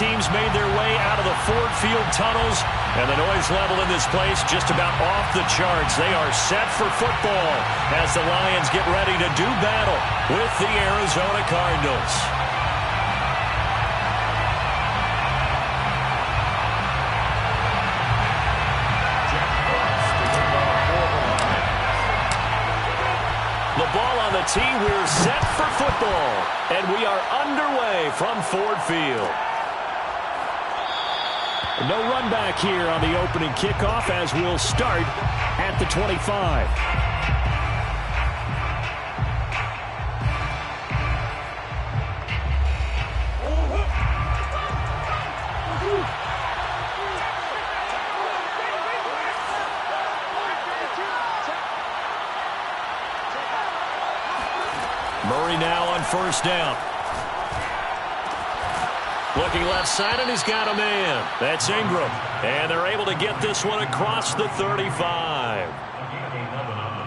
teams made their way out of the Ford Field tunnels, and the noise level in this place just about off the charts. They are set for football as the Lions get ready to do battle with the Arizona Cardinals. The ball on the tee. We're set for football, and we are underway from Ford Field. No run back here on the opening kickoff as we'll start at the 25. Murray now on first down. Looking left side, and he's got a man. That's Ingram. And they're able to get this one across the 35.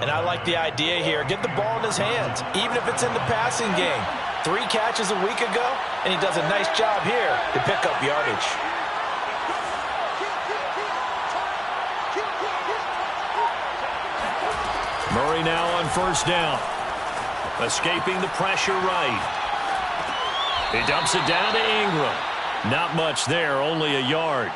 And I like the idea here. Get the ball in his hands, even if it's in the passing game. 3 catches a week ago, and he does a nice job here to pick up yardage. Murray now on first down. Escaping the pressure right. He dumps it down to Ingram. Not much there, only a yard.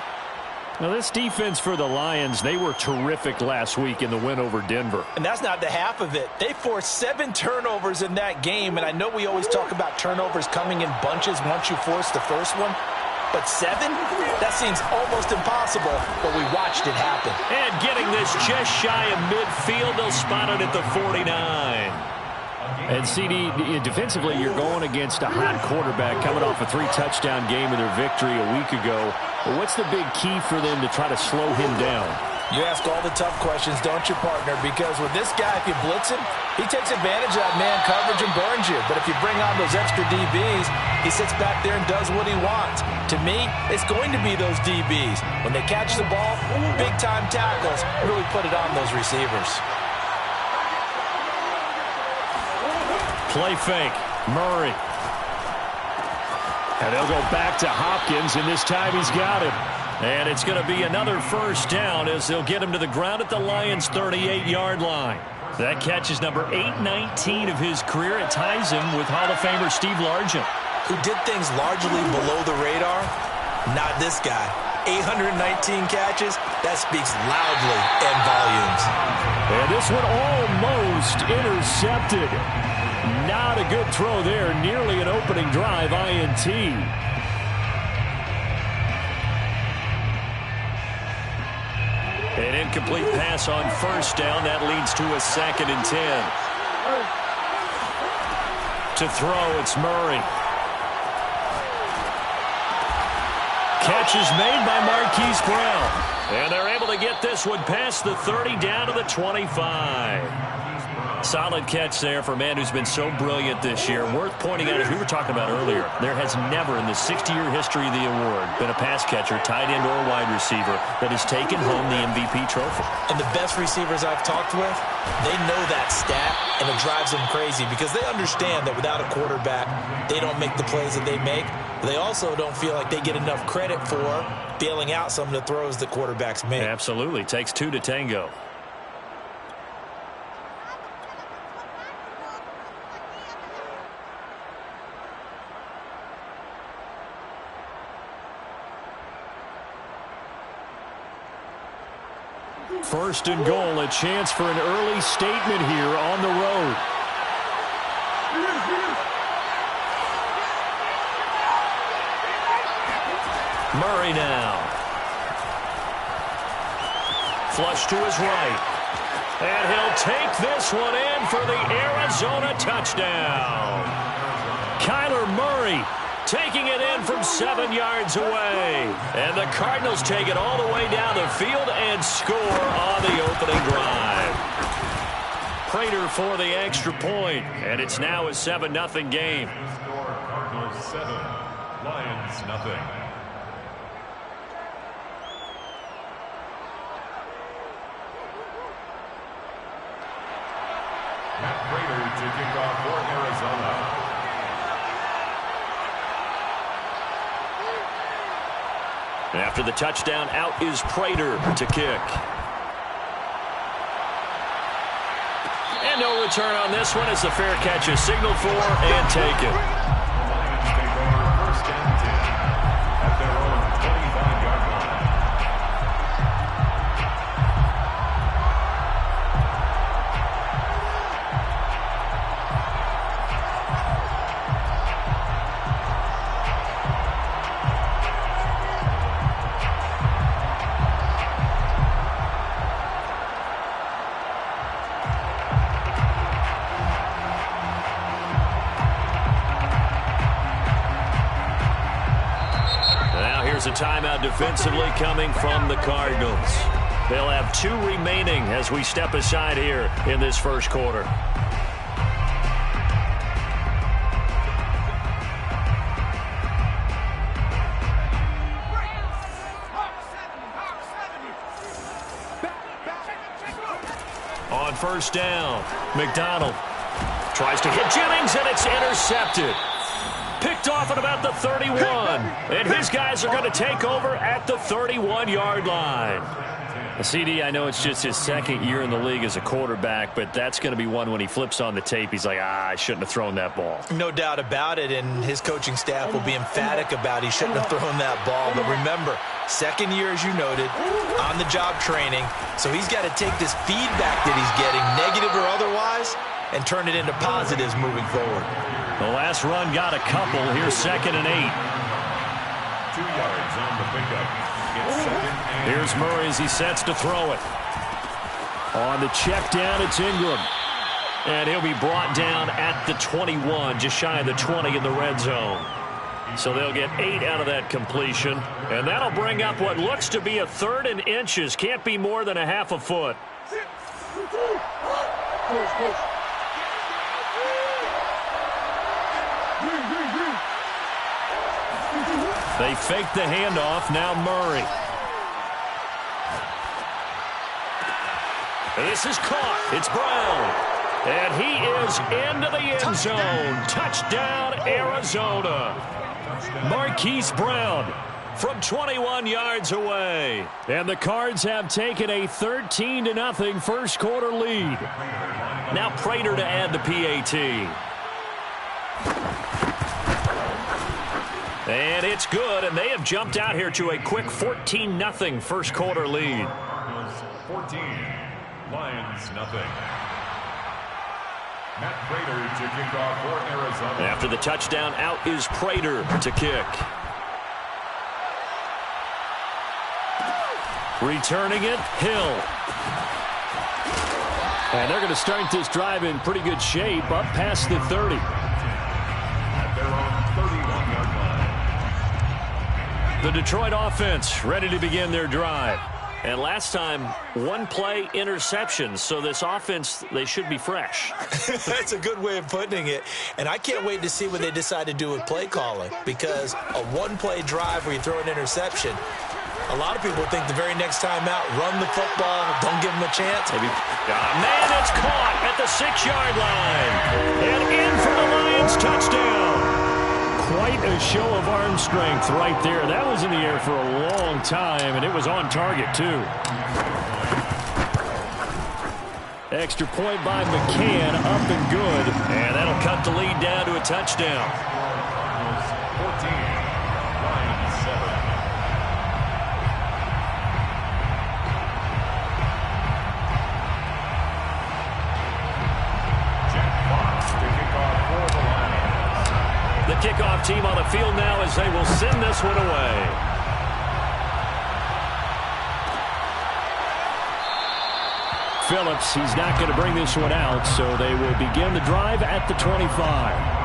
Now this defense for the Lions, they were terrific last week in the win over Denver. And that's not the half of it. They forced 7 turnovers in that game, and I know we always talk about turnovers coming in bunches once you force the first one. But 7? That seems almost impossible, but we watched it happen. And getting this just shy of midfield, they'll spot it at the 49. And, CD, defensively, you're going against a hot quarterback coming off a 3-touchdown game in their victory a week ago. But what's the big key for them to try to slow him down? You ask all the tough questions, don't you, partner? Because with this guy, if you blitz him, he takes advantage of that man coverage and burns you. But if you bring on those extra DBs, he sits back there and does what he wants. To me, it's going to be those DBs. When they catch the ball, big-time tackles really put it on those receivers. Play fake. Murray. And they'll go back to Hopkins, and this time he's got him. And it's going to be another first down as they'll get him to the ground at the Lions' 38-yard line. That catch is number 819 of his career. It ties him with Hall of Famer Steve Largent. Who did things largely below the radar? Not this guy. 819 catches, that speaks loudly in volumes. And this one almost intercepted. Not a good throw there. Nearly an opening drive INT. An incomplete pass on first down. That leads to a 2nd and 10. To throw, it's Murray. Catch is made by Marquise Brown. And they're able to get this one past the 30 down to the 25. Solid catch there for a man who's been so brilliant this year. Worth pointing out, as we were talking about earlier, there has never in the 60-year history of the award been a pass catcher, tight end, or wide receiver that has taken home the MVP trophy. And the best receivers I've talked with, they know that stat, and it drives them crazy because they understand that without a quarterback, they don't make the plays that they make. They also don't feel like they get enough credit for bailing out some of the throws the quarterbacks make. Absolutely. Takes 2 to tango. First and goal, a chance for an early statement here on the road. Murray now. Flush to his right. And he'll take this one in for the Arizona touchdown. Kyler Murray taking it in from 7 yards away. And the Cardinals take it all the way down the field and score on the opening drive. Prater for the extra point, and it's now a 7-0 game. Cardinals 7, Lions 0. Matt Prater to kick off for Arizona. After the touchdown, out is Prater to kick. And no return on this one as the fair catch is signaled for and taken. Lions take over first and 10 at their own 25-yard line. Here's a timeout defensively coming from the Cardinals. They'll have 2 remaining as we step aside here in this first quarter. On first down, McDonald tries to hit Jennings, and it's intercepted. Picked off at about the 31, and his guys are going to take over at the 31-yard line. CD, I know it's just his second year in the league as a quarterback, but that's going to be one when he flips on the tape, he's like, I shouldn't have thrown that ball. No doubt about it, and his coaching staff will be emphatic about he shouldn't have thrown that ball. But remember, second year, as you noted, on-the-job training, so he's got to take this feedback that he's getting, negative or otherwise, and turn it into positives moving forward. The last run got a couple. Here's 2nd and 8. 2 yards on the pickup. It's 2nd and Here's Murray as he sets to throw it. On the check down, it's Ingram. And he'll be brought down at the 21, just shy of the 20 in the red zone. So they'll get 8 out of that completion. And that'll bring up what looks to be a 3rd and inches. Can't be more than a half a foot. They fake the handoff. Now Murray. This is caught. It's Brown. And he is into the end zone. Touchdown, Arizona. Marquise Brown from 21 yards away. And the Cards have taken a 13-0 first quarter lead. Now Prater to add the PAT. And it's good, and they have jumped out here to a quick 14-0 first quarter lead. Cardinals 14, Lions nothing. Matt Prater to kick off for Arizona. After the touchdown, out is Prater to kick. Returning it, Hill. And they're going to start this drive in pretty good shape, up past the 30. At their own 31-yard line. The Detroit offense ready to begin their drive. And last time, 1-play interception. So this offense, they should be fresh. That's a good way of putting it. And I can't wait to see what they decide to do with play calling. Because a 1-play drive where you throw an interception, a lot of people think the very next time out, run the football, don't give them a chance. Maybe. Man, it's caught at the 6-yard line. And in for the Lions touchdown. Quite a show of arm strength right there. That was in the air for a long time, and it was on target, too. Extra point by McCann, up and good. And that'll cut the lead down to a touchdown. Cardinals 14, Lions 7. Jack Fox to kick off for the Lions. The kickoff team on the field now as they will send this one away. Phillips, he's not going to bring this one out, so they will begin the drive at the 25.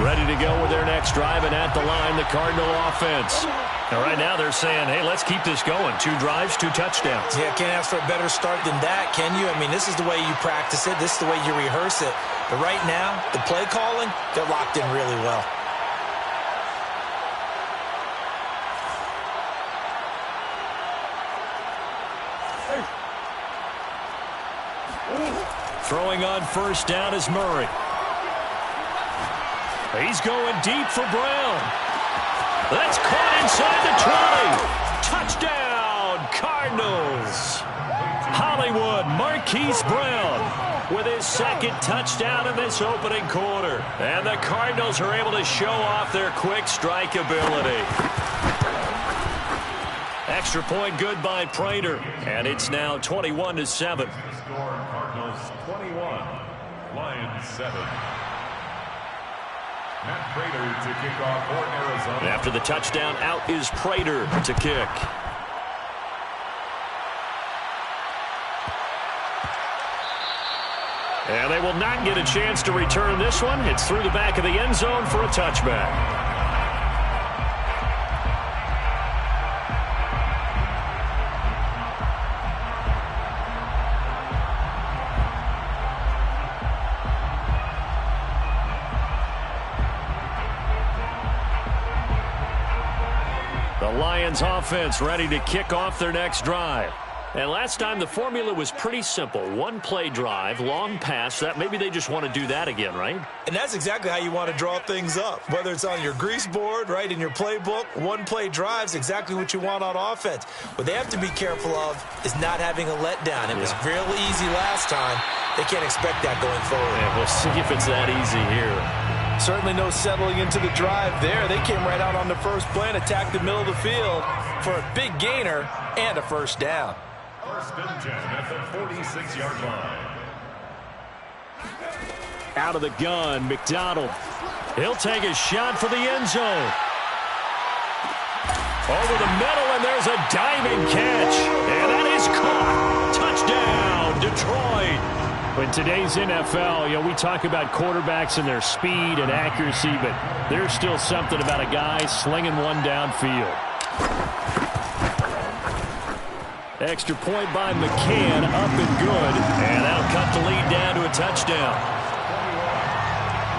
Ready to go with their next drive, and at the line, the Cardinal offense. Now, right now, they're saying, hey, let's keep this going. 2 drives, 2 touchdowns. Yeah, can't ask for a better start than that, can you? I mean, this is the way you practice it. This is the way you rehearse it. But right now, the play calling, they're locked in really well. Throwing on first down is Murray. He's going deep for Brown. That's caught inside the 20. Touchdown, Cardinals. Hollywood Marquise Brown with his second touchdown in this opening quarter. And the Cardinals are able to show off their quick strike ability. Extra point good by Prater. And it's now 21-7. Score Cardinals 21, Lions 7. Matt Prater to kick off for Arizona. After the touchdown, out is Prater to kick. And they will not get a chance to return this one. It's through the back of the end zone for a touchback. The Lions offense ready to kick off their next drive. And last time the formula was pretty simple. One play drive, long pass. That maybe they just want to do that again, right? And that's exactly how you want to draw things up. Whether it's on your grease board, right, in your playbook, one play drive is exactly what you want on offense. What they have to be careful of is not having a letdown. It was real easy last time. They can't expect that going forward. Yeah, we'll see if it's that easy here. Certainly no settling into the drive there. They came right out on the first play and attacked the middle of the field for a big gainer and a first down. First and 10 at the 46-yard line. Out of the gun, McDonald. He'll take a shot for the end zone. Over the middle, and there's a diving catch. And that is caught. Touchdown, Detroit. In today's NFL, we talk about quarterbacks and their speed and accuracy, but there's still something about a guy slinging one downfield. Extra point by McCann, up and good. And that'll cut the lead down to a touchdown. 21,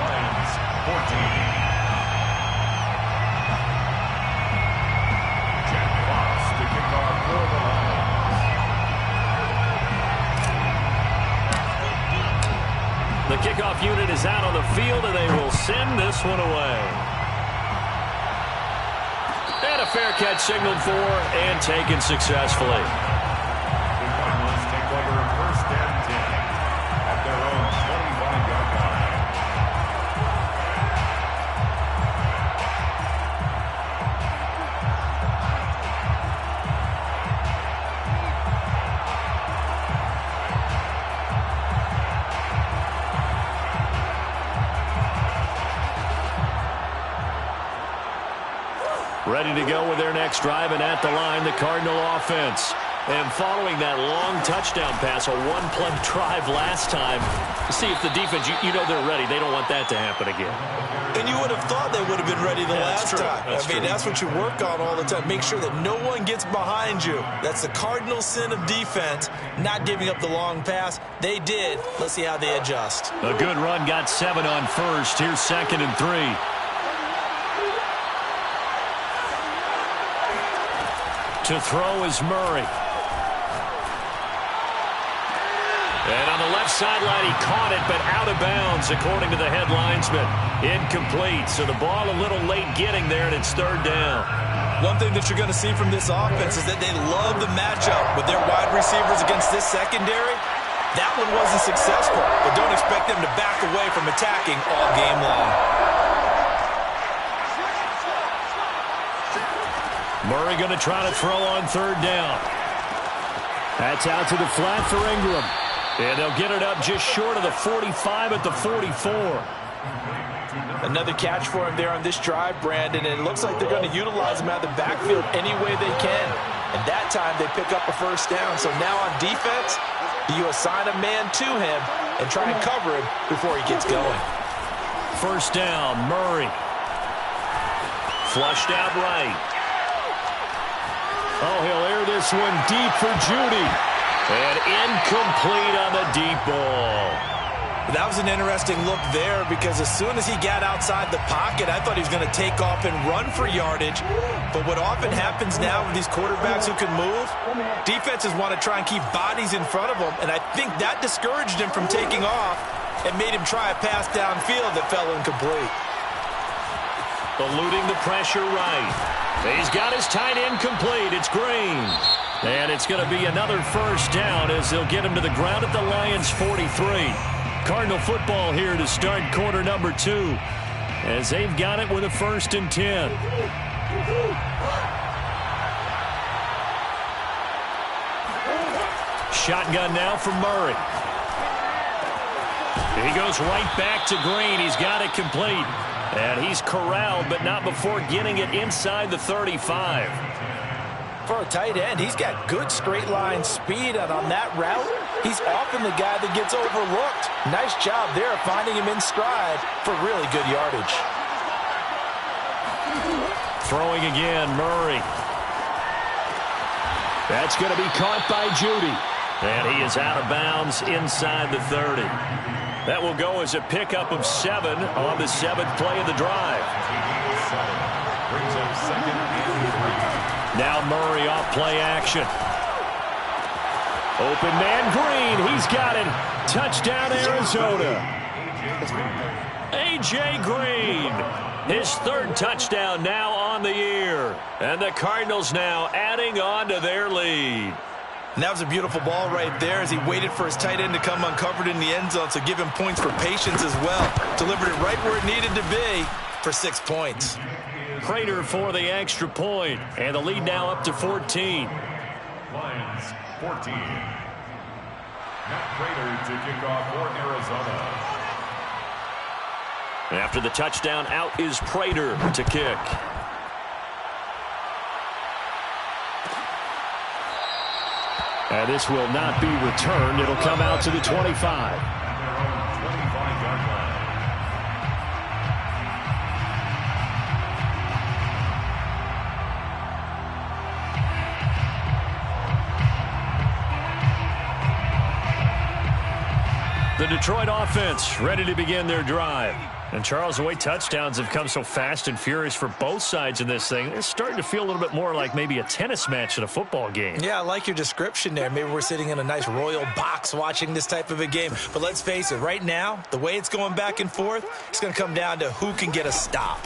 Lions 14. Jack Fox to kick off for the Lions. The kickoff unit is out on the field, and they will send this one away. And a fair catch signaled for and taken successfully. The Cardinals take over first and 10 at their own 25-yard line. Ready to go with their next drive, and at the line, the Cardinal offense. And following that long touchdown pass, a one-play drive last time, see if the defense, you know they're ready. They don't want that to happen again. And you would have thought they would have been ready the last time. That's what you work on all the time. Make sure that no one gets behind you. That's the cardinal sin of defense, not giving up the long pass. They did. Let's see how they adjust. A good run, got 7 on first. Here's 2nd and 3. To throw is Murray. And on the left sideline, he caught it, but out of bounds, according to the head linesman. Incomplete, so the ball a little late getting there, and it's 3rd down. One thing that you're going to see from this offense is that they love the matchup with their wide receivers against this secondary. That one wasn't successful, but don't expect them to back away from attacking all game long. Murray going to try to throw on 3rd down. That's out to the flat for Ingram. And they'll get it up just short of the 45 at the 44. Another catch for him there on this drive, Brandon, and it looks like they're going to utilize him out of the backfield any way they can. And that time they pick up a first down. So now on defense, you assign a man to him and try and cover him before he gets going. 1st down, Murray. Flushed out right. Oh, he'll air this one deep for Judy. And incomplete on the deep ball. That was an interesting look there because as soon as he got outside the pocket, I thought he was going to take off and run for yardage. But what often happens now with these quarterbacks who can move, defenses want to try and keep bodies in front of them, and I think that discouraged him from taking off and made him try a pass downfield that fell incomplete. Eluding the pressure right. He's got his tight end complete. It's Green. And it's going to be another first down as they'll get him to the ground at the Lions' 43. Cardinal football here to start quarter number 2 as they've got it with a 1st and 10. Shotgun now from Murray. He goes right back to Green. He's got it complete. And he's corralled, but not before getting it inside the 35. For a tight end, he's got good straight line speed, and on that route, he's often the guy that gets overlooked. Nice job there of finding him in stride for really good yardage. Throwing again, Murray. That's going to be caught by Judy. And he is out of bounds inside the 30. That will go as a pickup of 7 on the 7th play of the drive. Brings up 2nd and 3. Now Murray off play action. Open man Green. He's got it. Touchdown Arizona. A.J. Green. His 3rd touchdown now on the year. And the Cardinals now adding on to their lead. And that was a beautiful ball right there as he waited for his tight end to come uncovered in the end zone, so give him points for patience as well. Delivered it right where it needed to be for 6 points. Prater for the extra point, and the lead now up to 14. Lions 14. Matt Prater to kick off for Arizona. After the touchdown, out is Prater to kick. And this will not be returned. It'll come out to the 25. Their own 25-yard line. The Detroit offense ready to begin their drive. And, Charles, the way touchdowns have come so fast and furious for both sides in this thing, it's starting to feel a little bit more like maybe a tennis match in a football game. Yeah, I like your description there. Maybe we're sitting in a nice royal box watching this type of a game. But let's face it, right now, the way it's going back and forth, it's going to come down to who can get a stop.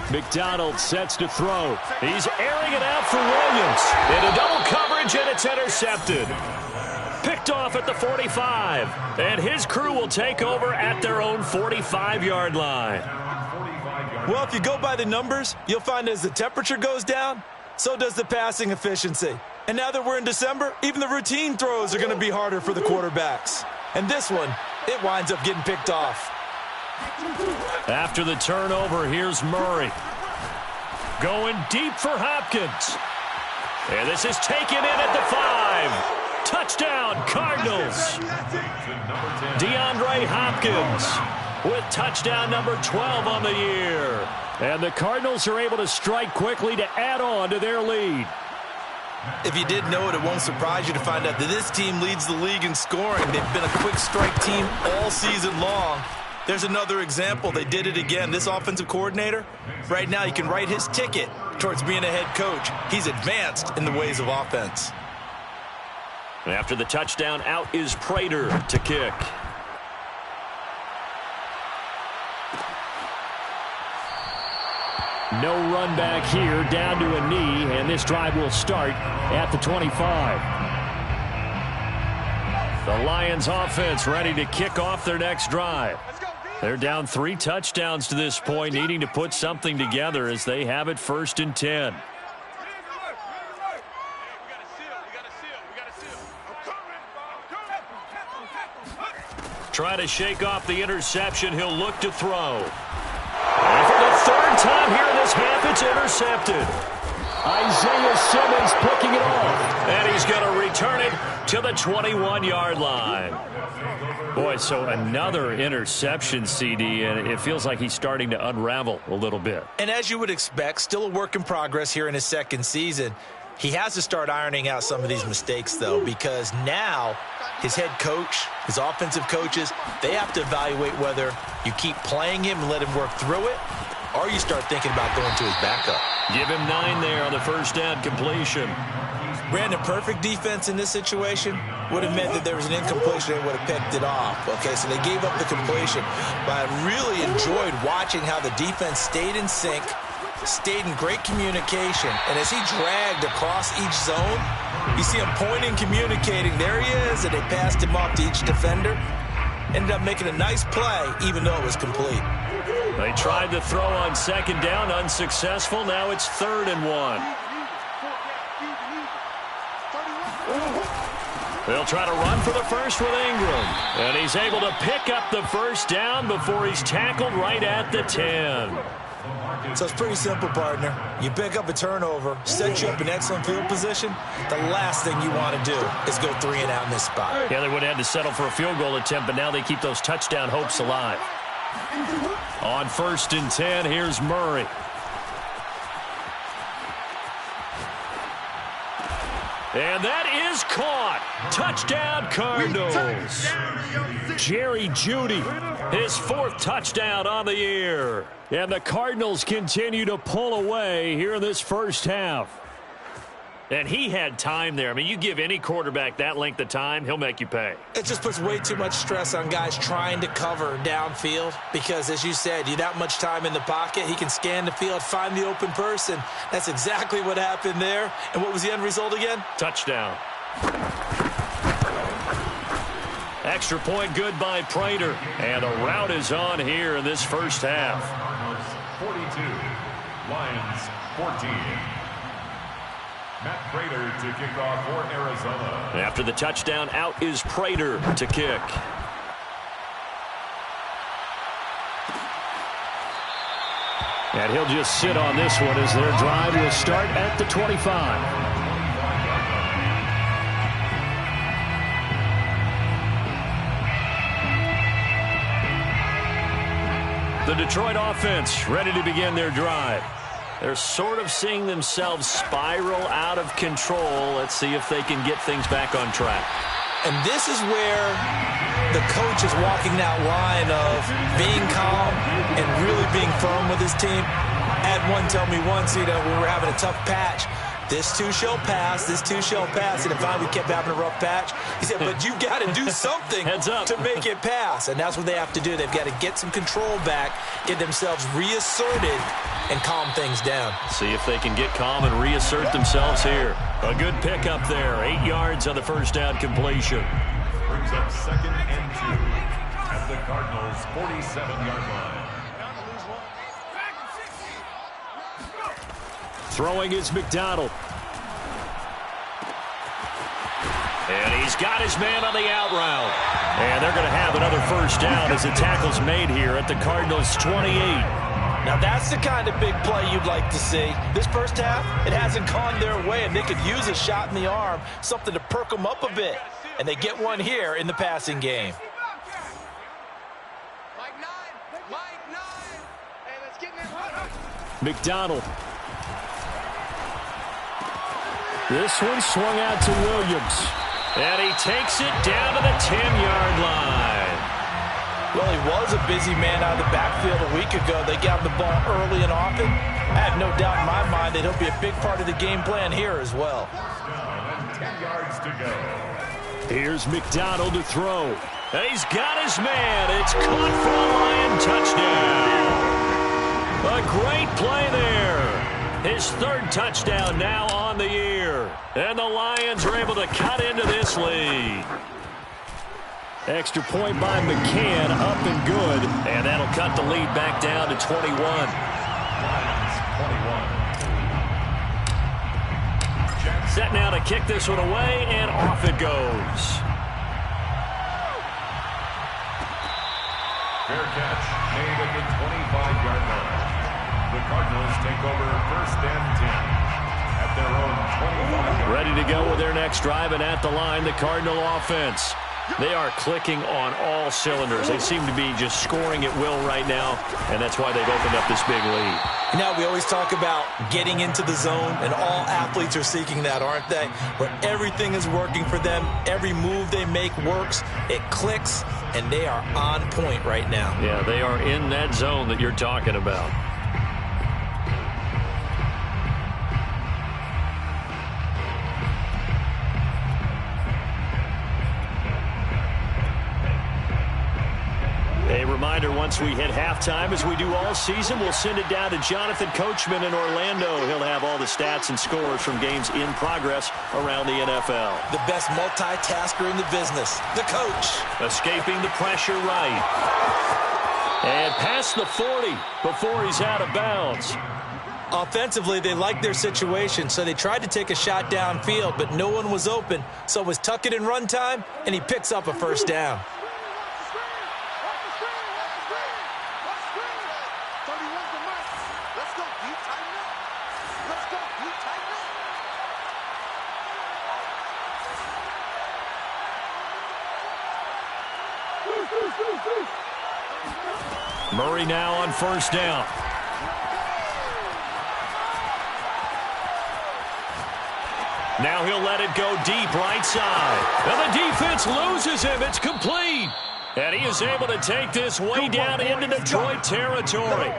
McDonald sets to throw. He's airing it out for Williams. Into double coverage, and it's intercepted. Picked off at the 45, and his crew will take over at their own 45-yard line. Well, if you go by the numbers, you'll find as the temperature goes down, so does the passing efficiency. And now that we're in December, even the routine throws are going to be harder for the quarterbacks. And this one, it winds up getting picked off. After the turnover, here's Murray. Going deep for Hopkins. And this is taken in at the 5. Touchdown, Cardinals. DeAndre Hopkins with touchdown number 12 on the year. And the Cardinals are able to strike quickly to add on to their lead. If you didn't know it, it won't surprise you to find out that this team leads the league in scoring. They've been a quick strike team all season long. There's another example. They did it again. This offensive coordinator, right now, he can write his ticket towards being a head coach. He's advanced in the ways of offense. After the touchdown, out is Prater to kick. No run back here, down to a knee, and this drive will start at the 25. The Lions offense ready to kick off their next drive. They're down 3 touchdowns to this point, needing to put something together as they have it 1st and 10. Try to shake off the interception. He'll look to throw. And for the 3rd time here in this half, it's intercepted. Isaiah Simmons picking it off. And he's going to return it to the 21-yard line. Boy, so another interception, CD, and it feels like he's starting to unravel a little bit. And as you would expect, still a work in progress here in his 2nd season. He has to start ironing out some of these mistakes, though, because now his head coach, his offensive coaches, they have to evaluate whether you keep playing him and let him work through it, or you start thinking about going to his backup. Give him 9 there on the first down completion. Brandon, perfect defense in this situation would have meant that there was an incompletion. They would have picked it off. Okay, so they gave up the completion. But I really enjoyed watching how the defense stayed in sync, stayed in great communication. And as he dragged across each zone, you see him pointing, communicating. There he is, and they passed him off to each defender. Ended up making a nice play, even though it was complete. They tried to throw on second down, unsuccessful. Now it's 3rd and 1. They'll try to run for the first with Ingram. And he's able to pick up the first down before he's tackled right at the 10. So it's pretty simple, partner. You pick up a turnover, set you up in excellent field position. The last thing you want to do is go 3 and out in this spot. Yeah, they would have had to settle for a field goal attempt, but now they keep those touchdown hopes alive. On 1st and 10, here's Murray. And that is caught. Touchdown, Cardinals. Jerry Jeudy, his 4th touchdown on the year. And the Cardinals continue to pull away here in this first half. And he had time there. I mean, you give any quarterback that length of time, he'll make you pay. It just puts way too much stress on guys trying to cover downfield because, as you said, you that much time in the pocket. He can scan the field, find the open person. That's exactly what happened there. And what was the end result again? Touchdown. Extra point good by Prater. And a rout is on here in this first half. 42, Lions 14. Matt Prater to kick off for Arizona. After the touchdown, out is Prater to kick. And he'll just sit on this one as their drive will start at the 25. The Detroit offense ready to begin their drive. They're sort of seeing themselves spiral out of control. Let's see if they can get things back on track. And this is where the coach is walking that line of being calm and really being firm with his team. I had one tell me once, we were having a tough patch. This too shall pass, this too shall pass. And finally we kept having a rough patch. He said, but you got to do something to make it pass. And that's what they have to do. They've got to get some control back, get themselves reasserted, and calm things down. See if they can get calm and reassert themselves here. A good pickup there. 8 yards on the first down completion. Brings up 2nd and 2 at the Cardinals' 47-yard line. Throwing is McDonald. And he's got his man on the out route. And they're going to have another first down as the tackle's made here at the Cardinals' 28. Now that's the kind of big play you'd like to see. This first half, it hasn't gone their way, and they could use a shot in the arm, something to perk them up a bit. And they get one here in the passing game. McDonald. This one swung out to Williams. And he takes it down to the 10-yard line. Well, he was a busy man out of the backfield a week ago. They got the ball early and often. I have no doubt in my mind that he'll be a big part of the game plan here as well. 10 yards to go. Here's McDonald to throw. And he's got his man. It's caught for a Lion touchdown. A great play there. His 3rd touchdown now on the year. And the Lions are able to cut into this lead. Extra point by McCann, up and good. And that'll cut the lead back down to 21. Lions 21. Set now to kick this one away, and off it goes. Fair catch made at the 25-yard line. The Cardinals take over 1st and 10 at their own 25-yard line. Ready to go with their next drive, and at the line, the Cardinal offense. They are clicking on all cylinders. They seem to be just scoring at will right now, and that's why they've opened up this big lead. You know, we always talk about getting into the zone, and all athletes are seeking that, aren't they? Where everything is working for them, every move they make works, it clicks, and they are on point right now. Yeah, they are in that zone that you're talking about. A reminder, once we hit halftime, as we do all season, we'll send it down to Jonathan Coachman in Orlando. He'll have all the stats and scores from games in progress around the NFL. The best multitasker in the business, the coach. Escaping the pressure right. And past the 40 before he's out of bounds. Offensively, they liked their situation, so they tried to take a shot downfield, but no one was open. So it was tuck it and run time, and he picks up a first down. Murray now on first down. Now he'll let it go deep right side. And the defense loses him. It's complete. And he is able to take this way down into Detroit territory.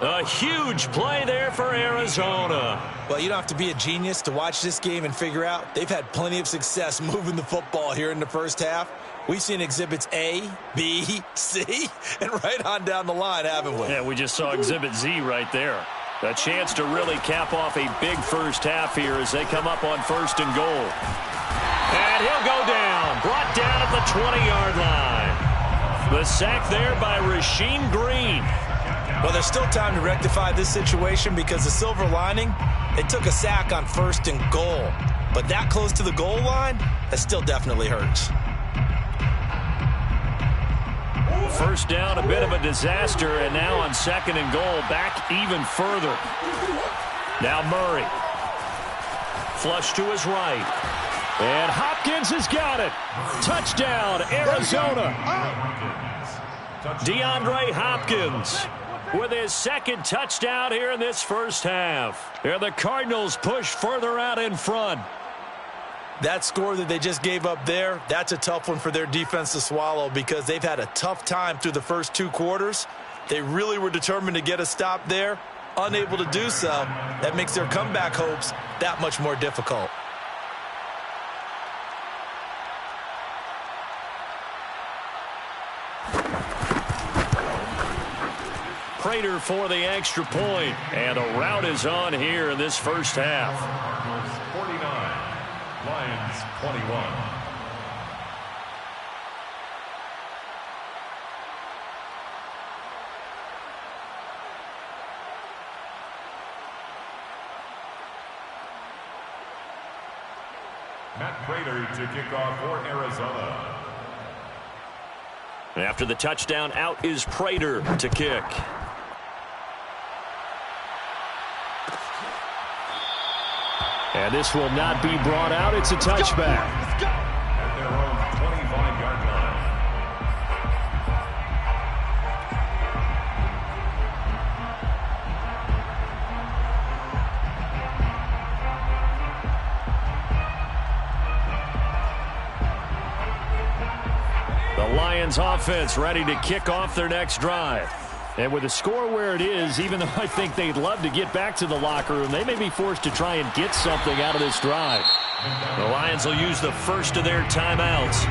A huge play there for Arizona. Well, you don't have to be a genius to watch this game and figure out they've had plenty of success moving the football here in the first half. We've seen exhibits A, B, C, and right on down the line, haven't we? Yeah, we just saw exhibit Z right there. A chance to really cap off a big first half here as they come up on first and goal. And he'll go down. Brought down at the 20-yard line. The sack there by Rasheem Green. Well, there's still time to rectify this situation because the silver lining, they took a sack on first and goal. But that close to the goal line, that still definitely hurts. First down, a bit of a disaster, and now on second and goal, back even further. Now Murray. Flush to his right. And Hopkins has got it. Touchdown, Arizona. DeAndre Hopkins with his second touchdown here in this first half. And the Cardinals push further out in front. That score that they just gave up there, that's a tough one for their defense to swallow because they've had a tough time through the first two quarters. They really were determined to get a stop there, unable to do so. That makes their comeback hopes that much more difficult. Prater for the extra point, and a rout is on here in this first half. 49, Lions 21. Matt Prater to kick off for Arizona. After the touchdown, out is Prater to kick. And this will not be brought out. It's a touchback. At their own 25-yard line. The Lions offense ready to kick off their next drive. And with the score where it is, even though I think they'd love to get back to the locker room, they may be forced to try and get something out of this drive. The Lions will use the first of their timeouts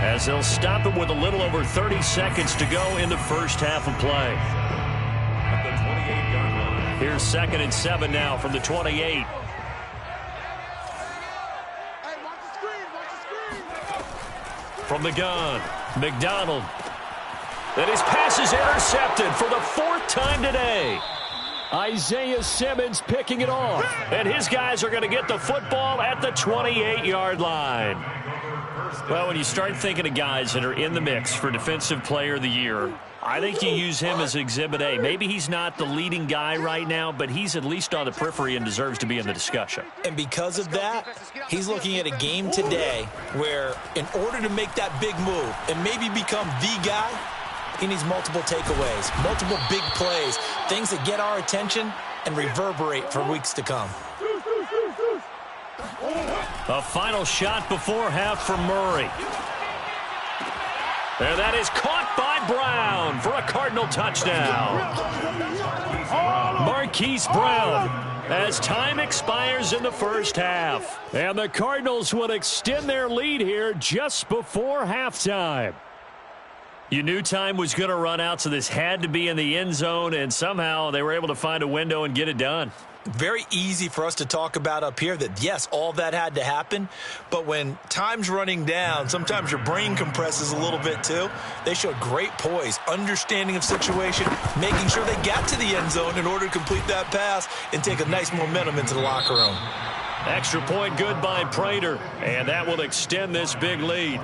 as they'll stop it with a little over 30 seconds to go in the first half of play. At the 28-yard line. Here's 2nd and 7 now from the 28. From the gun, McDonald. And his pass is intercepted for the 4th time today. Isaiah Simmons picking it off. And his guys are going to get the football at the 28-yard line. Well, when you start thinking of guys that are in the mix for Defensive Player of the Year, I think you use him as Exhibit A. Maybe he's not the leading guy right now, but he's at least on the periphery and deserves to be in the discussion. And because of that, he's looking at a game today where in order to make that big move and maybe become the guy, he needs multiple takeaways, multiple big plays, things that get our attention and reverberate for weeks to come. A final shot before half for Murray. And that is caught by Brown for a Cardinal touchdown. Marquise Brown as time expires in the first half. And the Cardinals would extend their lead here just before halftime. You knew time was going to run out, so this had to be in the end zone, and somehow they were able to find a window and get it done. Very easy for us to talk about up here that, yes, all that had to happen. But when time's running down, sometimes your brain compresses a little bit too. They showed great poise, understanding of situation, making sure they got to the end zone in order to complete that pass and take a nice momentum into the locker room. Extra point good by Prater, and that will extend this big lead.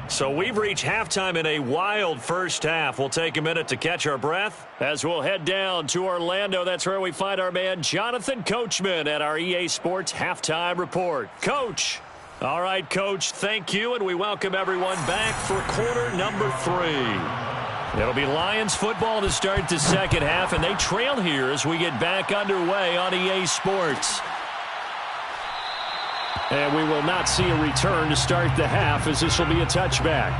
So we've reached halftime in a wild first half. We'll take a minute to catch our breath as we'll head down to Orlando. That's where we find our man Jonathan Coachman at our EA Sports Halftime Report. Coach. All right, Coach, thank you, and we welcome everyone back for quarter number 3. It'll be Lions football to start the second half, and they trail here as we get back underway on EA Sports. And we will not see a return to start the half, as this will be a touchback.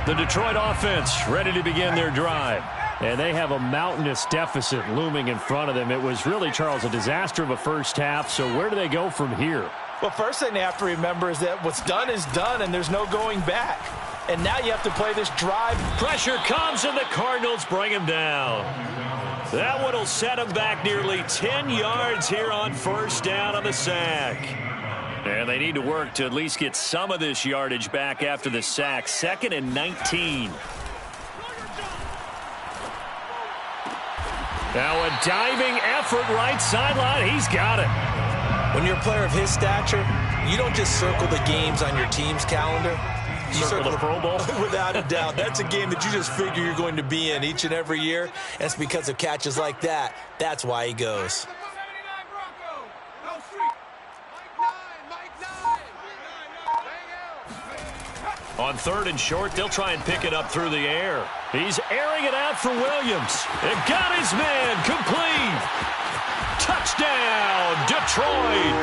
The Detroit offense ready to begin their drive. And they have a mountainous deficit looming in front of them. It was really, Charles, a disaster of a first half. So where do they go from here? Well, first thing they have to remember is that what's done is done, and there's no going back. And now you have to play this drive. Pressure comes, and the Cardinals bring him down. That one will set him back nearly 10 yards here on first down on the sack. And they need to work to at least get some of this yardage back after the sack. 2nd and 19. Now a diving effort right sideline. He's got it. When you're a player of his stature, you don't just circle the games on your team's calendar. You circle the Pro Bowl? Without a doubt. That's a game that you just figure you're going to be in each and every year. And it's because of catches like that. That's why he goes. On 3rd and short, they'll try and pick it up through the air. He's airing it out for Williams. And got his man complete. Touchdown, Detroit.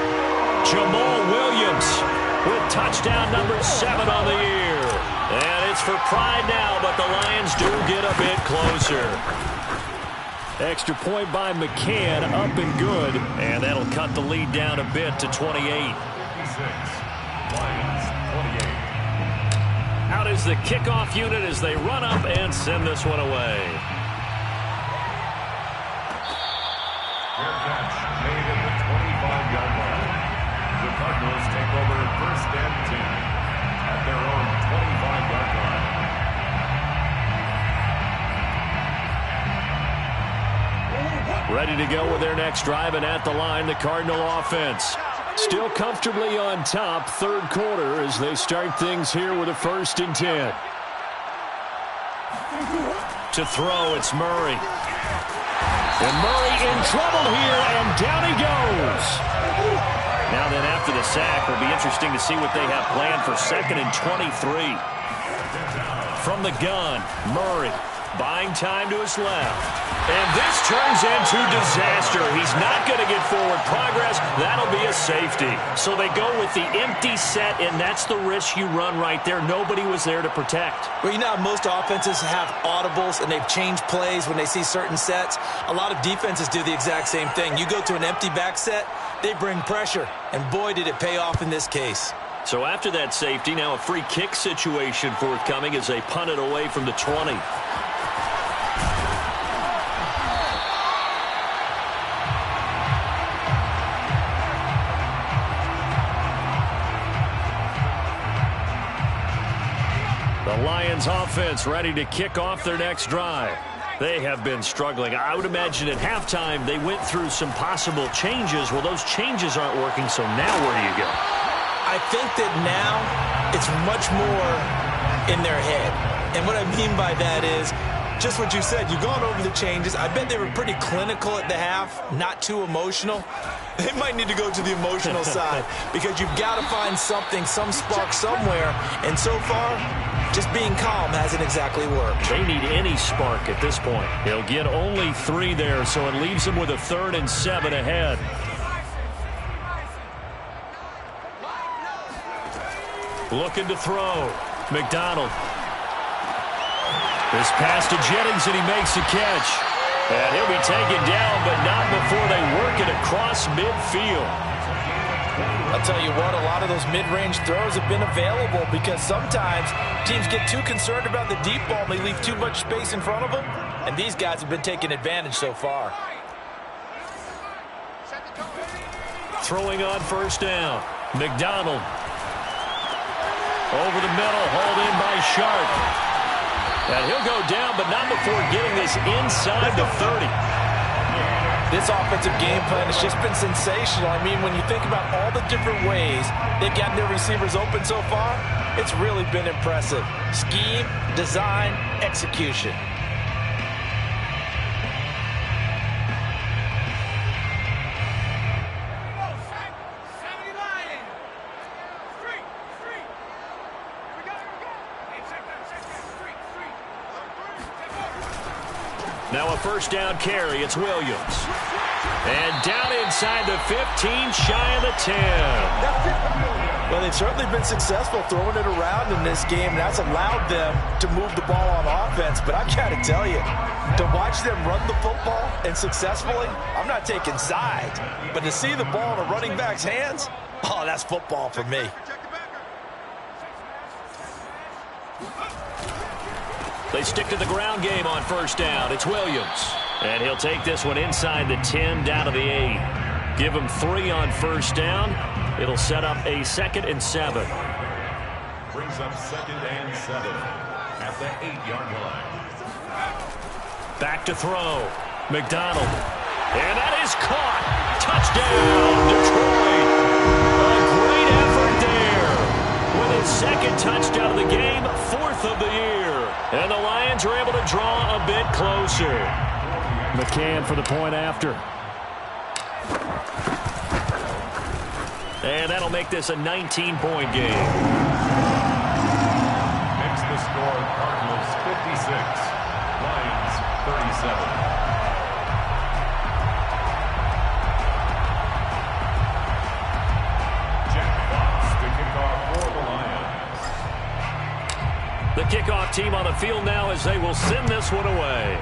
Jamal Williams with touchdown number 7 on the year. And it's for pride now, but the Lions do get a bit closer. Extra point by McCann, up and good. And that'll cut the lead down a bit to 28. Lions, 28. Out is the kickoff unit as they run up and send this one away. Fair catch made at the 25-yard line. The Cardinals take over 1st and 10 at their own 25-yard line. Ready to go with their next drive, and at the line, the Cardinal offense. Still comfortably on top, 3rd quarter, as they start things here with a 1st and 10. To throw, it's Murray. And Murray in trouble here, and down he goes. Now then, after the sack, it'll be interesting to see what they have planned for 2nd and 23. From the gun, Murray buying time to his left. And this turns into disaster. He's not going to get forward progress. That'll be a safety. So they go with the empty set, and that's the risk you run right there. Nobody was there to protect. Well, you know how most offenses have audibles, and they've changed plays when they see certain sets. A lot of defenses do the exact same thing. You go to an empty back set, they bring pressure. And boy, did it pay off in this case. So after that safety, now a free kick situation forthcoming as they punt it away from the 20. The Lions offense ready to kick off their next drive. They have been struggling. I would imagine at halftime they went through some possible changes. Well, those changes aren't working, so now where do you go? I think that now it's much more in their head. And what I mean by that is just what you said. You've gone over the changes. I bet they were pretty clinical at the half, not too emotional. They might need to go to the emotional side because you've got to find something, some spark somewhere. And so far, just being calm hasn't exactly worked. They need any spark at this point. He'll get only 3 there, so it leaves them with a 3rd and 7 ahead. Looking to throw. McDonald. This pass to Jennings, and he makes the catch. And he'll be taken down, but not before they work it across midfield. I'll tell you what, a lot of those mid-range throws have been available because sometimes teams get too concerned about the deep ball and they leave too much space in front of them. And these guys have been taking advantage so far. Throwing on 1st down. McDonald. Over the middle, hauled in by Sharp. And he'll go down, but not before getting this inside the 30. This offensive game plan has just been sensational. I mean, when you think about all the different ways they've gotten their receivers open so far, it's really been impressive. Scheme, design, execution. Now a 1st down carry. It's Williams. And down inside the 15, shy of the 10. Well, they've certainly been successful throwing it around in this game, and that's allowed them to move the ball on offense. But I've got to tell you, to watch them run the football and successfully, I'm not taking sides. But to see the ball in a running back's hands, oh, that's football for me. They stick to the ground game on 1st down. It's Williams. And he'll take this one inside the 10, down to the 8. Give him 3 on 1st down. It'll set up a 2nd and 7. Brings up 2nd and 7 at the 8-yard line. Back to throw. McDonald. And that is caught. Touchdown, Detroit. A great effort there. With his 2nd touchdown of the game, 4th of the year. And the Lions are able to draw a bit closer. McCann for the point after. And that'll make this a 19-point game. Makes the score Cardinals 56, Lions 37. The kickoff team on the field now as they will send this one away.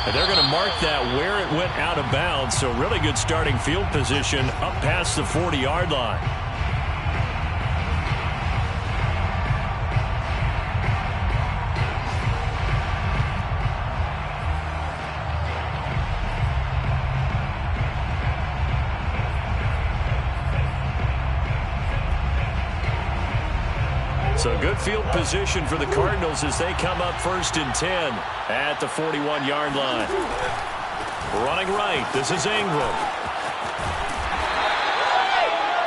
And they're going to mark that where it went out of bounds. So really good starting field position up past the 40-yard line. So good field position for the Cardinals as they come up 1st and 10 at the 41-yard line. Running right, this is Ingram.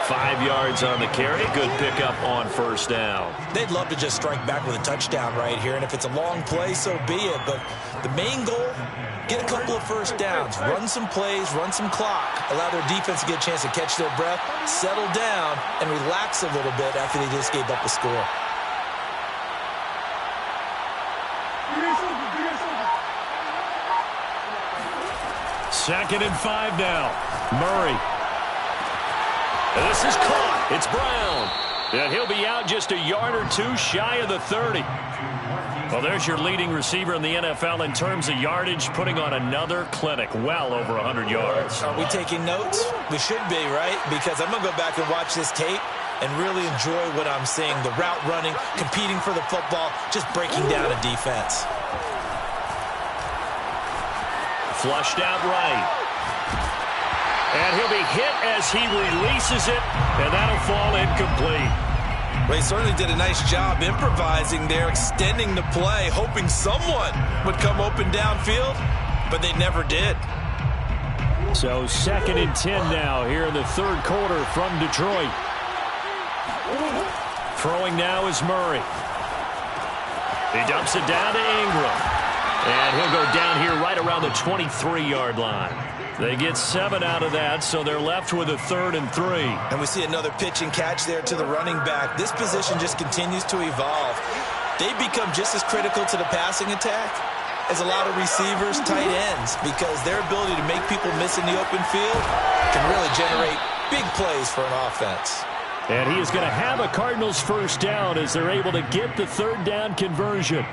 5 yards on the carry. Good pickup on 1st down. They'd love to just strike back with a touchdown right here, and if it's a long play, so be it. But the main goal, get a couple of 1st downs, run some plays, run some clock, allow their defense to get a chance to catch their breath, settle down, and relax a little bit after they just gave up a score. Second and 5 now. Murray. And this is caught. It's Brown. And he'll be out just a yard or 2 shy of the 30. Well, there's your leading receiver in the NFL in terms of yardage, putting on another clinic, well over 100 yards. Are we taking notes? We should be, right? Because I'm going to go back and watch this tape and really enjoy what I'm seeing. The route running, competing for the football, just breaking down a defense. Flushed out right. And he'll be hit as he releases it, and that'll fall incomplete. Well, he certainly did a nice job improvising there, extending the play, hoping someone would come open downfield, but they never did. So 2nd and 10 now here in the 3rd quarter from Detroit. Throwing now is Murray. He dumps it down to Ingram. And he'll go down here right around the 23-yard line. They get 7 out of that, so they're left with a 3rd and 3. And we see another pitch and catch there to the running back. This position just continues to evolve. They become just as critical to the passing attack as a lot of receivers, tight ends, because their ability to make people miss in the open field can really generate big plays for an offense. And he is going to have a Cardinals first down as they're able to get the 3rd down conversion.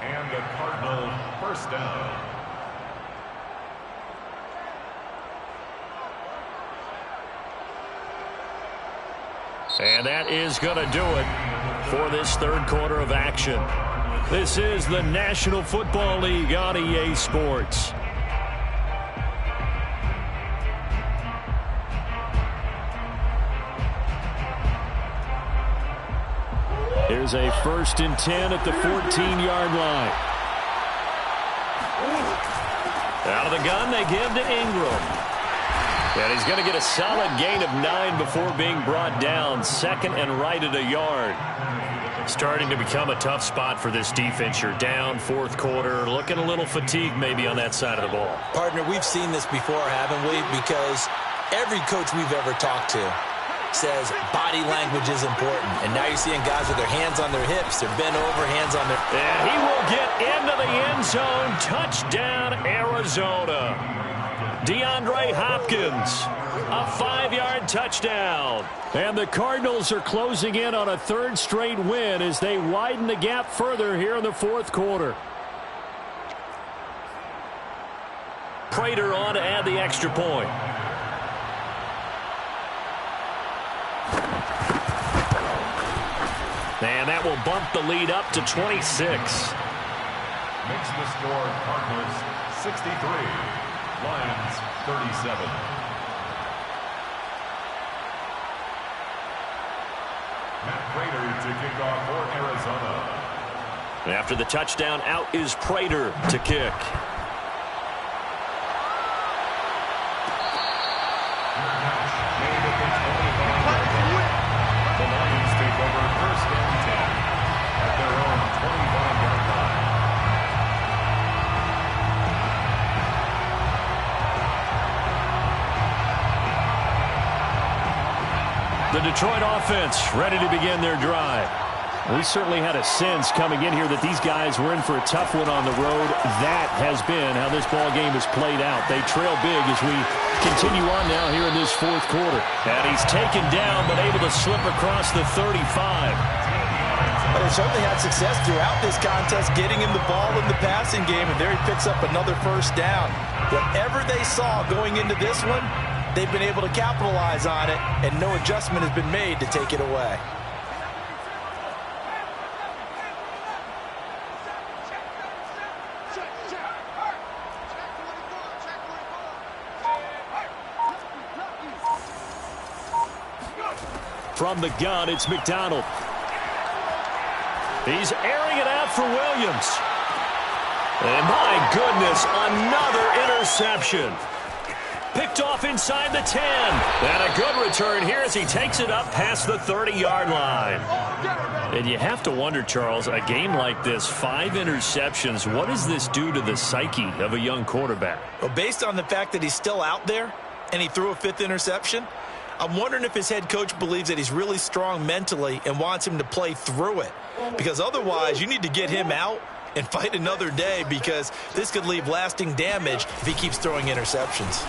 And the Cardinal first down. And that is going to do it for this 3rd quarter of action. This is the National Football League on EA Sports. Here's a 1st and 10 at the 14-yard line. Out of the gun, they give to Ingram. And he's going to get a solid gain of 9 before being brought down. 2nd and right at a yard. Starting to become a tough spot for this defense. You're down 4th quarter, looking a little fatigued maybe on that side of the ball. Partner, we've seen this before, haven't we? Because every coach we've ever talked to says body language is important. And now you're seeing guys with their hands on their hips. They're bent over, hands on their... And he will get into the end zone. Touchdown, Arizona. DeAndre Hopkins, a 5-yard touchdown. And the Cardinals are closing in on a 3rd straight win as they widen the gap further here in the 4th quarter. Prater on to add the extra point. And that will bump the lead up to 26. Makes the score Cardinals 63. Lions 37. Matt Prater to kick off for Arizona. After the touchdown, out is Prater to kick. The Lions take over 1st and 10 at their own 25-yard line. The Detroit offense ready to begin their drive. We certainly had a sense coming in here that these guys were in for a tough one on the road. That has been how this ball game has played out. They trail big as we continue on now here in this 4th quarter. And he's taken down but able to slip across the 35. But they certainly had success throughout this contest getting him the ball in the passing game, and there he picks up another 1st down. Whatever they saw going into this one, they've been able to capitalize on it, and no adjustment has been made to take it away. From the gun, it's McDonald. He's airing it out for Williams. And my goodness, another interception. Picked off inside the 10. And a good return here as he takes it up past the 30-yard line. And you have to wonder, Charles, a game like this, 5 interceptions, what does this do to the psyche of a young quarterback? Well, based on the fact that he's still out there and he threw a 5th interception, I'm wondering if his head coach believes that he's really strong mentally and wants him to play through it. Because otherwise, you need to get him out and fight another day, because this could leave lasting damage if he keeps throwing interceptions.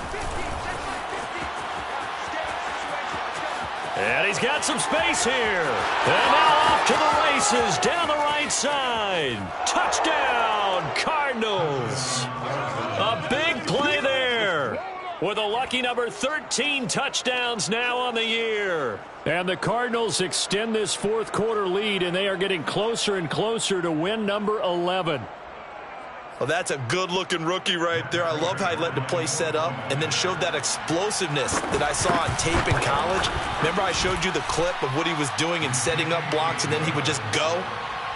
And he's got some space here. And now off to the races down the right side. Touchdown, Cardinals. A big play there. With a lucky number 13 touchdowns now on the year. And the Cardinals extend this 4th quarter lead, and they are getting closer and closer to win number 11. Well, that's a good-looking rookie right there. I love how he let the play set up and then showed that explosiveness that I saw on tape in college. Remember I showed you the clip of what he was doing and setting up blocks, and then he would just go?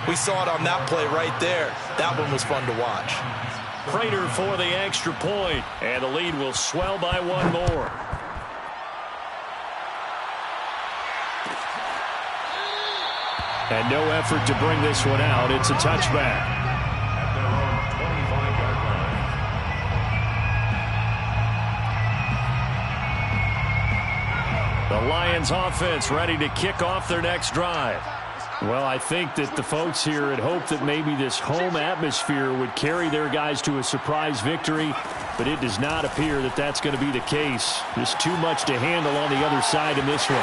We saw it on that play right there. That one was fun to watch. Prater for the extra point, and the lead will swell by 1 more. And no effort to bring this one out. It's a touchback. At their own 25-yard line. The Lions offense ready to kick off their next drive. Well, I think that the folks here had hoped that maybe this home atmosphere would carry their guys to a surprise victory, but it does not appear that that's going to be the case. Just too much to handle on the other side in this one.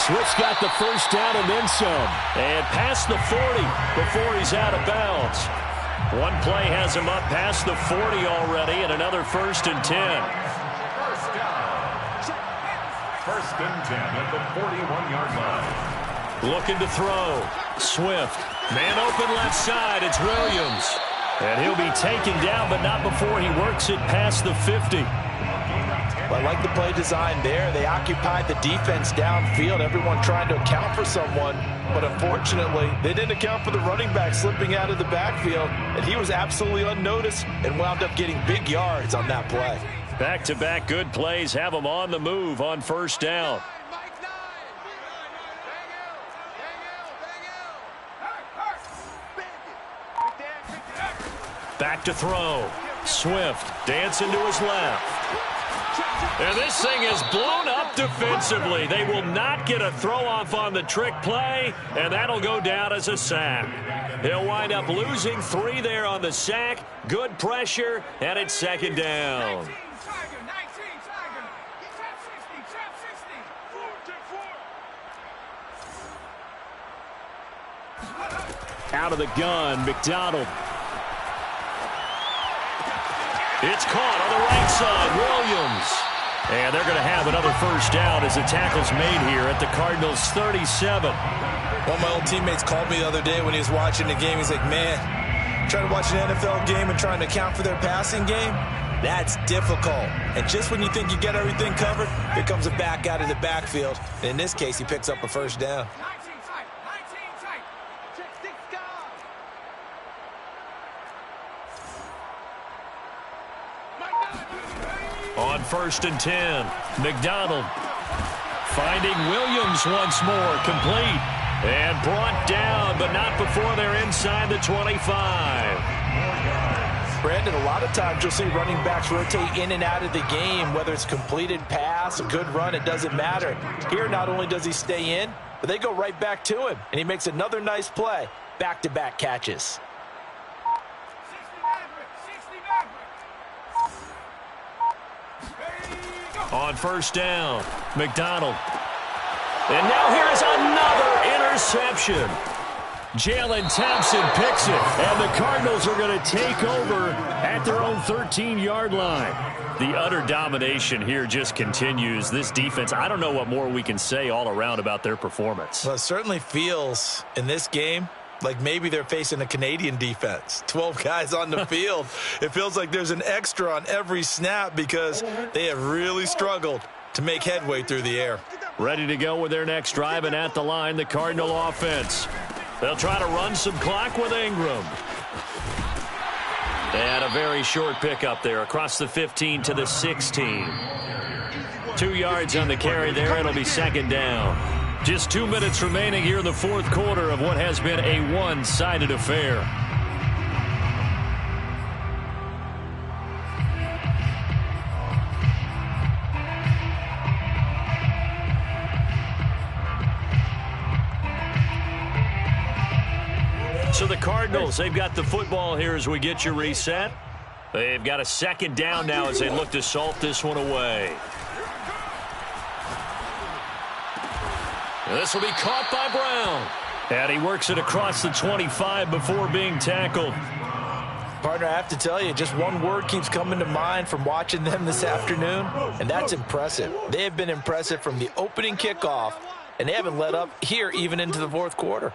Swift's got the first down and then some. And past the 40 before he's out of bounds. One play has him up past the 40 already, and another 1st and 10. First down. 1st and 10 at the 41-yard line. Looking to throw. Swift. Man open left side. It's Williams. And he'll be taken down, but not before he works it past the 50. I like the play design there. They occupied the defense downfield, everyone trying to account for someone. But unfortunately, they didn't account for the running back slipping out of the backfield. And he was absolutely unnoticed and wound up getting big yards on that play. Back-to-back good plays have them on the move on 1st down. Back to throw. Swift dancing to his left. And this thing is blown up defensively. They will not get a throw-off on the trick play, and that'll go down as a sack. He'll wind up losing 3 there on the sack. Good pressure, and it's 2nd down. Out of the gun, McDonald. It's caught on the right side, Williams. And they're going to have another 1st down as the tackle's made here at the Cardinals' 37. One of my old teammates called me the other day when he was watching the game. He's like, man, trying to watch an NFL game and trying to account for their passing game, that's difficult. And just when you think you get everything covered, here comes a back out of the backfield. And in this case, he picks up a 1st down. On 1st and 10, McDonald finding Williams once more, complete. And brought down, but not before they're inside the 25. Brandon, a lot of times you'll see running backs rotate in and out of the game, whether it's completed pass, a good run, it doesn't matter. Here, not only does he stay in, but they go right back to him, and he makes another nice play. Back-to-back catches. On 1st down, McDonald. And now here is another interception. Jalen Thompson picks it, and the Cardinals are going to take over at their own 13-yard line. The utter domination here just continues. This defense, I don't know what more we can say all around about their performance. Well, it certainly feels in this game like maybe they're facing a Canadian defense. 12 guys on the field. It feels like there's an extra on every snap because they have really struggled to make headway through the air. Ready to go with their next drive, and at the line, the Cardinal offense. They'll try to run some clock with Ingram. And a very short pickup there across the 15 to the 16. 2 yards on the carry there. It'll be 2nd down. Just 2 minutes remaining here in the 4th quarter of what has been a one-sided affair. So the Cardinals, they've got the football here as we get you reset. They've got a 2nd down now as they look to salt this one away. This will be caught by Brown. And he works it across the 25 before being tackled. Partner, I have to tell you, just one word keeps coming to mind from watching them this afternoon, and that's impressive. They have been impressive from the opening kickoff, and they haven't let up here even into the 4th quarter.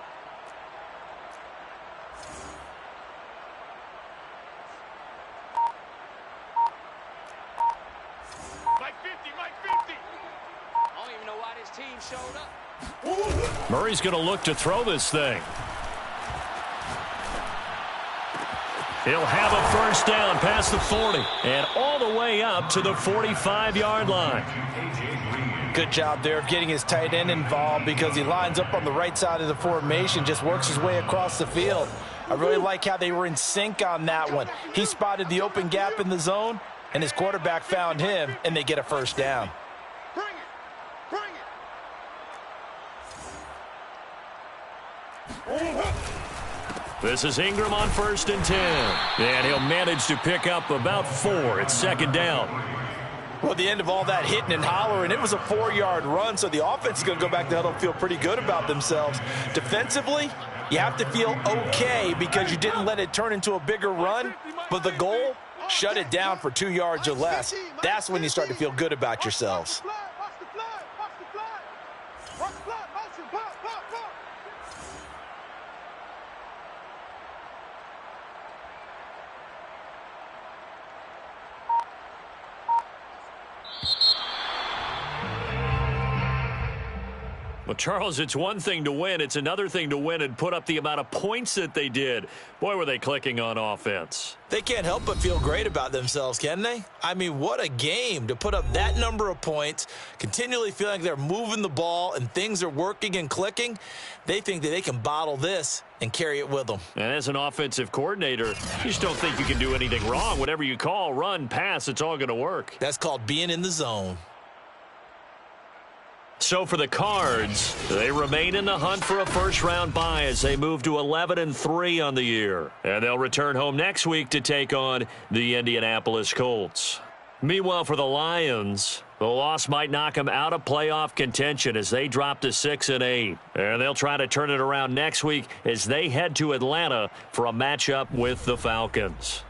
Murray's going to look to throw this thing. He'll have a first down past the 40 and all the way up to the 45-yard line. Good job there of getting his tight end involved because he lines up on the right side of the formation, just works his way across the field. I really like how they were in sync on that one. He spotted the open gap in the zone, and his quarterback found him, and they get a first down. This is Ingram on 1st and 10. And he'll manage to pick up about 4 at 2nd down. Well, at the end of all that hitting and hollering, it was a 4-yard run, so the offense is going to go back to huddle and feel pretty good about themselves. Defensively, you have to feel okay because you didn't let it turn into a bigger run, but the goal, shut it down for 2 yards or less. That's when you start to feel good about yourselves. Well, Charles, it's one thing to win. It's another thing to win and put up the amount of points that they did. Boy, were they clicking on offense. They can't help but feel great about themselves, can they? I mean, what a game to put up that number of points, continually feeling like they're moving the ball and things are working and clicking. They think that they can bottle this and carry it with them. And as an offensive coordinator, you just don't think you can do anything wrong. Whatever you call, run, pass, it's all going to work. That's called being in the zone. So for the Cards, they remain in the hunt for a first-round bye as they move to 11-3 on the year. And they'll return home next week to take on the Indianapolis Colts. Meanwhile, for the Lions, the loss might knock them out of playoff contention as they drop to 6-8. And they'll try to turn it around next week as they head to Atlanta for a matchup with the Falcons.